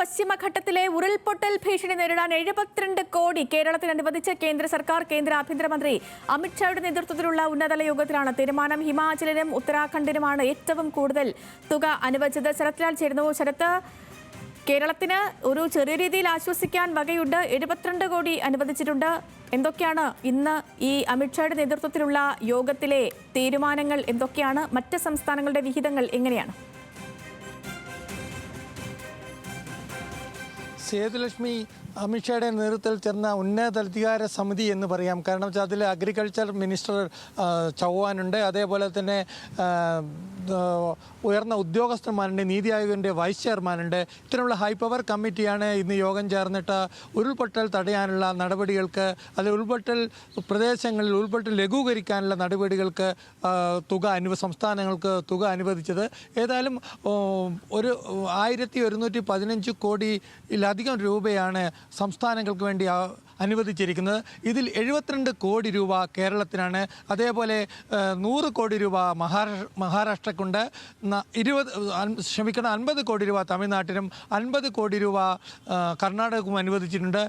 പശ്ചിമഘട്ടത്തിലെ ഉരുൾപൊട്ടൽ ഭീഷണി നേരിടാൻ 72 കോടി കേരളത്തിന് അനുവദിച്ച കേന്ദ്ര സർക്കാർ. കേന്ദ്ര ആഭ്യന്തരമന്ത്രി അമിത്ഷായുടെ നേതൃത്വത്തിലുള്ള ഉന്നതതല യോഗത്തിലാണ് തീരുമാനം. ഹിമാചലിനും ഉത്തരാഖണ്ഡിനുമാണ് ഏറ്റവും കൂടുതൽ തുക അനുവദിച്ചത്. ശരത്ലാൽ ചേരുന്നു. ശരത്ത്, കേരളത്തിന് ഒരു ചെറിയ രീതിയിൽ ആശ്വസിക്കാൻ വകയുണ്ട്. 72 കോടി അനുവദിച്ചിട്ടുണ്ട്. എന്തൊക്കെയാണ് ഇന്ന് ഈ അമിത്ഷായുടെ നേതൃത്വത്തിലുള്ള യോഗത്തിലെ തീരുമാനങ്ങൾ? എന്തൊക്കെയാണ്? മറ്റ് സംസ്ഥാനങ്ങളുടെ വിഹിതങ്ങൾ എങ്ങനെയാണ്? സേതുലക്ഷ്മി, അമിത്ഷായുടെ നേതൃത്വത്തിൽ ചേർന്ന ഉന്നതാധികാര സമിതി എന്ന് പറയാം. കാരണം വെച്ചാൽ അതിൽ അഗ്രികൾച്ചർ മിനിസ്റ്റർ ചൗഹാനുണ്ട്, അതേപോലെ തന്നെ ഉയർന്ന ഉദ്യോഗസ്ഥന്മാരുണ്ട്, നീതി ആയോഗിൻ്റെ വൈസ് ചെയർമാനുണ്ട്. ഇത്തരമുള്ള ഹൈ പവർ കമ്മിറ്റിയാണ് ഇന്ന് യോഗം ചേർന്നിട്ട് ഉരുൾപൊട്ടൽ തടയാനുള്ള നടപടികൾക്ക്, അല്ലെങ്കിൽ ഉരുൾപൊട്ടൽ പ്രദേശങ്ങളിൽ ഉരുൾപൊട്ടൽ ലഘൂകരിക്കാനുള്ള നടപടികൾക്ക് സംസ്ഥാനങ്ങൾക്ക് തുക അനുവദിച്ചത്. ഏതായാലും ഒരു 1115 കോടിയിലധികം രൂപയാണ് സംസ്ഥാനങ്ങൾക്ക് വേണ്ടി അനുവദിച്ചിരിക്കുന്നത്. ഇതിൽ 72 കോടി രൂപ കേരളത്തിനാണ്. അതേപോലെ 100 കോടി രൂപ മഹാരാഷ്ട്രക്കുണ്ട്, 50 കോടി രൂപ തമിഴ്നാട്ടിനും 50 കോടി രൂപ കർണാടകക്കും അനുവദിച്ചിട്ടുണ്ട്.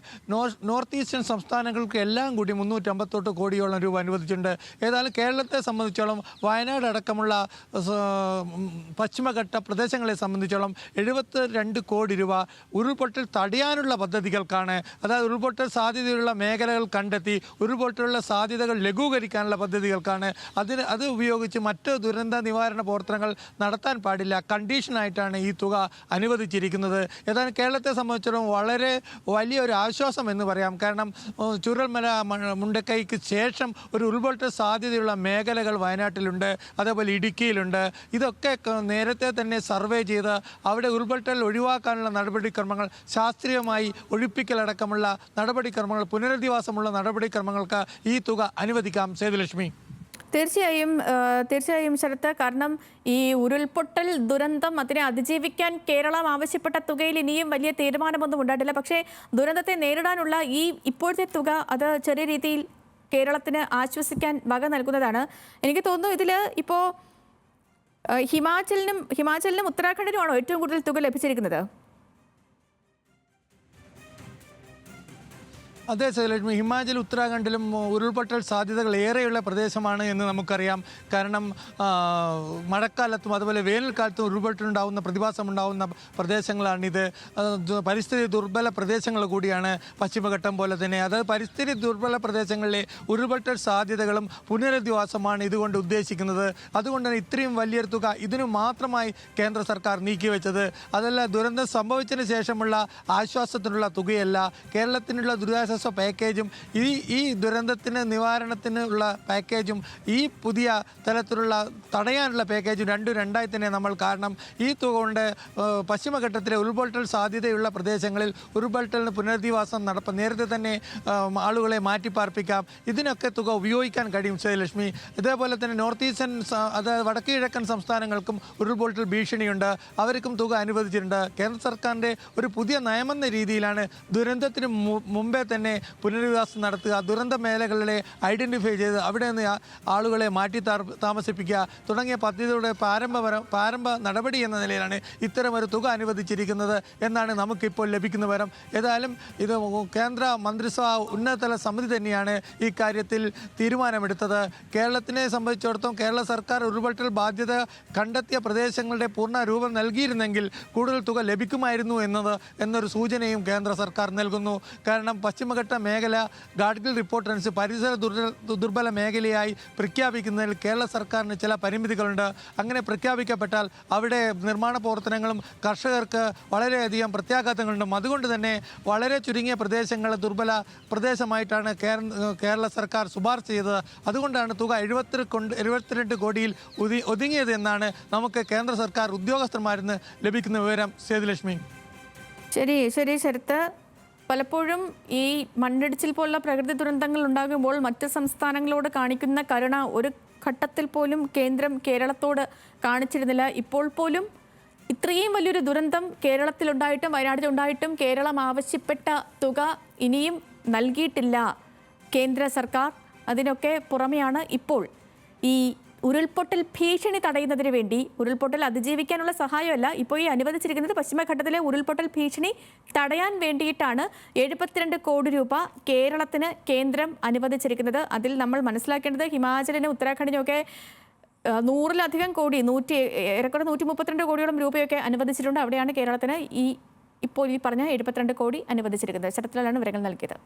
നോർത്ത് ഈസ്റ്റേൺ സംസ്ഥാനങ്ങൾക്ക് എല്ലാം കൂടി 358 കോടിയോളം രൂപ അനുവദിച്ചിട്ടുണ്ട്. ഏതായാലും കേരളത്തെ സംബന്ധിച്ചോളം, വയനാട് അടക്കമുള്ള പശ്ചിമഘട്ട പ്രദേശങ്ങളെ സംബന്ധിച്ചോളം 72 കോടി രൂപ ഉരുൾപൊട്ടൽ തടയാനുള്ള പദ്ധതികൾക്കാണ്. അതായത് ഉരുൾപൊട്ടൽ സാധ്യതയുള്ള മേഖലകൾ കണ്ടെത്തി ഉരുൾപൊട്ടലുള്ള സാധ്യതകൾ ലഘൂകരിക്കാനുള്ള പദ്ധതികൾക്കാണ്. അത് ഉപയോഗിച്ച് മറ്റ് ദുരന്ത നിവാരണ പ്രവർത്തനങ്ങൾ നടത്താൻ പാടില്ല, കണ്ടീഷനായിട്ടാണ് ഈ തുക അനുവദിച്ചിരിക്കുന്നത്. ഏതായാലും കേരളത്തെ സംബന്ധിച്ചിടത്തോളം വളരെ വലിയൊരു ആശ്വാസം എന്ന് പറയാം. കാരണം ചുരൽമല മുണ്ടക്കൈക്ക് ശേഷം ഒരു ഉരുൾപൊട്ടൽ സാധ്യതയുള്ള മേഖലകൾ വയനാട്ടിലുണ്ട്, അതേപോലെ ഇടുക്കിയിലുണ്ട്. ഇതൊക്കെ നേരത്തെ തന്നെ സർവേ ചെയ്ത് അവിടെ ഉരുൾപൊട്ടൽ ഒഴിവാക്കാനുള്ള നടപടിക്രമങ്ങൾ, ശാസ്ത്രീയമായി ഒഴിപ്പിക്കലടക്കമുള്ള നടപടിക്രമങ്ങൾ, പുനരധിവാസമുള്ള നടപടിക്രമങ്ങൾക്ക് ഈ തുക അനുവദിക്കാം. സേതുലക്ഷ്മി, തീർച്ചയായും ശരത്ത്, കാരണം ഈ ഉരുൾപൊട്ടൽ ദുരന്തം അതിനെ അതിജീവിക്കാൻ കേരളം ആവശ്യപ്പെട്ട തുകയിൽ ഇനിയും വലിയ തീരുമാനമൊന്നും ഉണ്ടായിട്ടില്ല. പക്ഷേ ദുരന്തത്തെ നേരിടാനുള്ള ഈ ഇപ്പോഴത്തെ തുക അത് ചെറിയ രീതിയിൽ കേരളത്തിന് ആശ്വസിക്കാൻ വക നൽകുന്നതാണ്. എനിക്ക് തോന്നുന്നു ഇതിൽ ഇപ്പോൾ ഹിമാചലിനും ഉത്തരാഖണ്ഡിനുമാണോ ഏറ്റവും കൂടുതൽ തുക ലഭിച്ചിരിക്കുന്നത്? അതെ സേതുലക്ഷ്മി, ഹിമാചൽ ഉത്തരാഖണ്ഡിലും ഉരുൾപൊട്ടൽ സാധ്യതകൾ ഏറെയുള്ള പ്രദേശമാണ് എന്ന് നമുക്കറിയാം. കാരണം മഴക്കാലത്തും അതുപോലെ വേനൽക്കാലത്തും ഉരുൾപൊട്ടലുണ്ടാകുന്ന പ്രതിഭാസമുണ്ടാകുന്ന പ്രദേശങ്ങളാണിത്. പരിസ്ഥിതി ദുർബല പ്രദേശങ്ങൾ കൂടിയാണ് പശ്ചിമഘട്ടം പോലെ തന്നെ. അതായത് പരിസ്ഥിതി ദുർബല പ്രദേശങ്ങളിലെ ഉരുൾപൊട്ടൽ സാധ്യതകളും പുനരധിവാസമാണ് ഇതുകൊണ്ട് ഉദ്ദേശിക്കുന്നത്. അതുകൊണ്ട് തന്നെ ഇത്രയും വലിയൊരു തുക ഇതിനു മാത്രമായി കേന്ദ്ര സർക്കാർ നീക്കിവെച്ചത്. അതല്ല, ദുരന്തം സംഭവിച്ചതിന് ശേഷമുള്ള ആശ്വാസത്തിനുള്ള തുകയല്ല, കേരളത്തിനുള്ള ദുരിതാശ്വാസ പാക്കേജും ഈ ദുരന്തത്തിന് നിവാരണത്തിനുള്ള പാക്കേജും ഈ പുതിയ തരത്തിലുള്ള തടയാനുള്ള പാക്കേജും രണ്ടായി തന്നെ നമ്മൾ കാരണം. ഈ തുക കൊണ്ട് പശ്ചിമഘട്ടത്തിലെ ഉരുൾപൊട്ടൽ സാധ്യതയുള്ള പ്രദേശങ്ങളിൽ ഉരുൾപൊട്ടലിന് പുനരധിവാസം നേരത്തെ തന്നെ ആളുകളെ മാറ്റിപ്പാർപ്പിക്കാം. ഇതിനൊക്കെ തുക ഉപയോഗിക്കാൻ കഴിയും സേതുലക്ഷ്മി. ഇതേപോലെ തന്നെ നോർത്ത് ഈസ്റ്റേൺ, അതായത് വടക്ക് കിഴക്കൻ സംസ്ഥാനങ്ങൾക്കും ഉരുൾപൊട്ടൽ ഭീഷണിയുണ്ട്, അവർക്കും തുക അനുവദിച്ചിട്ടുണ്ട്. കേന്ദ്ര സർക്കാരിൻ്റെ ഒരു പുതിയ നയമെന്ന രീതിയിലാണ് ദുരന്തത്തിന് മുമ്പേ തന്നെ പുനരധിവാസം നടത്തുക, ദുരന്ത മേഖലകളെ ഐഡൻറ്റിഫൈ ചെയ്ത് അവിടെ നിന്ന് ആളുകളെ മാറ്റി താമസിപ്പിക്കുക തുടങ്ങിയ പദ്ധതിയുടെ പ്രാരംഭ നടപടി എന്ന നിലയിലാണ് ഇത്തരമൊരു തുക അനുവദിച്ചിരിക്കുന്നത് എന്നാണ് നമുക്കിപ്പോൾ ലഭിക്കുന്ന വിവരം. ഏതായാലും ഇത് കേന്ദ്ര മന്ത്രിസഭ ഉന്നതതല സമിതി തന്നെയാണ് ഈ കാര്യത്തിൽ തീരുമാനമെടുത്തത്. കേരളത്തിനെ സംബന്ധിച്ചിടത്തോളം കേരള സർക്കാർ ഉരുൾപൊട്ടൽ ബാധ്യത കണ്ടെത്തിയ പ്രദേശങ്ങളുടെ പൂർണ്ണ രൂപം നൽകിയിരുന്നെങ്കിൽ കൂടുതൽ തുക ലഭിക്കുമായിരുന്നു എന്നൊരു സൂചനയും കേന്ദ്ര സർക്കാർ നൽകുന്നു. കാരണം പശ്ചിമഘട്ട മേഖല ഗാഡ്ഗിൽ റിപ്പോർട്ട് അനുസരിച്ച് പരിസര ദുർബല മേഖലയായി പ്രഖ്യാപിക്കുന്നതിൽ കേരള സർക്കാരിന് ചില പരിമിതികളുണ്ട്. അങ്ങനെ പ്രഖ്യാപിക്കപ്പെട്ടാൽ അവിടെ നിർമ്മാണ പ്രവർത്തനങ്ങളും കർഷകർക്ക് വളരെയധികം പ്രത്യാഘാതങ്ങളുണ്ട്. അതുകൊണ്ട് തന്നെ വളരെ ചുരുങ്ങിയ പ്രദേശങ്ങൾ ദുർബല പ്രദേശമായിട്ടാണ് കേരള സർക്കാർ ശുപാർശ ചെയ്തത്. അതുകൊണ്ടാണ് തുക 72 കോടിയിൽ ഒതുങ്ങിയത് എന്നാണ് നമുക്ക് കേന്ദ്ര സർക്കാർ ഉദ്യോഗസ്ഥന്മാരിൽ നിന്ന് ലഭിക്കുന്ന വിവരം. സേതുലക്ഷ്മി, ശരി ശരത്ത്, പലപ്പോഴും ഈ മണ്ണിടിച്ചിൽ പോലുള്ള പ്രകൃതി ദുരന്തങ്ങൾ ഉണ്ടാകുമ്പോൾ മറ്റ് സംസ്ഥാനങ്ങളോട് കാണിക്കുന്ന കരുണ ഒരു ഘട്ടത്തിൽ പോലും കേന്ദ്രം കേരളത്തോട് കാണിച്ചിരുന്നില്ല. ഇപ്പോൾ പോലും ഇത്രയും വലിയൊരു ദുരന്തം കേരളത്തിലുണ്ടായിട്ടും വയനാട്ടിലുണ്ടായിട്ടും കേരളം ആവശ്യപ്പെട്ട തുക ഇനിയും നൽകിയിട്ടില്ല കേന്ദ്ര സർക്കാർ. അതിനൊക്കെ പുറമെയാണ് ഇപ്പോൾ ഈ ഉരുൾപൊട്ടൽ ഭീഷണി തടയുന്നതിന് വേണ്ടി ഉരുൾപൊട്ടൽ അതിജീവിക്കാനുള്ള സഹായമല്ല ഇപ്പോൾ ഈ അനുവദിച്ചിരിക്കുന്നത്. പശ്ചിമഘട്ടത്തിലെ ഉരുൾപൊട്ടൽ ഭീഷണി തടയാൻ വേണ്ടിയിട്ടാണ് 72 കോടി രൂപ കേരളത്തിന് കേന്ദ്രം അനുവദിച്ചിരിക്കുന്നത്. അതിൽ നമ്മൾ മനസ്സിലാക്കേണ്ടത് ഹിമാചലിനും ഉത്തരാഖണ്ഡിനും ഒക്കെ 100-ലധികം കോടി, ഏറെക്കുറെ 132 കോടിയോളം രൂപയൊക്കെ അനുവദിച്ചിട്ടുണ്ട്. അവിടെയാണ് കേരളത്തിന് ഇപ്പോൾ ഈ പറഞ്ഞ 72 കോടി അനുവദിച്ചിരിക്കുന്നത്. ശരത്ലാലാണ് വിവരങ്ങൾ നൽകിയത്.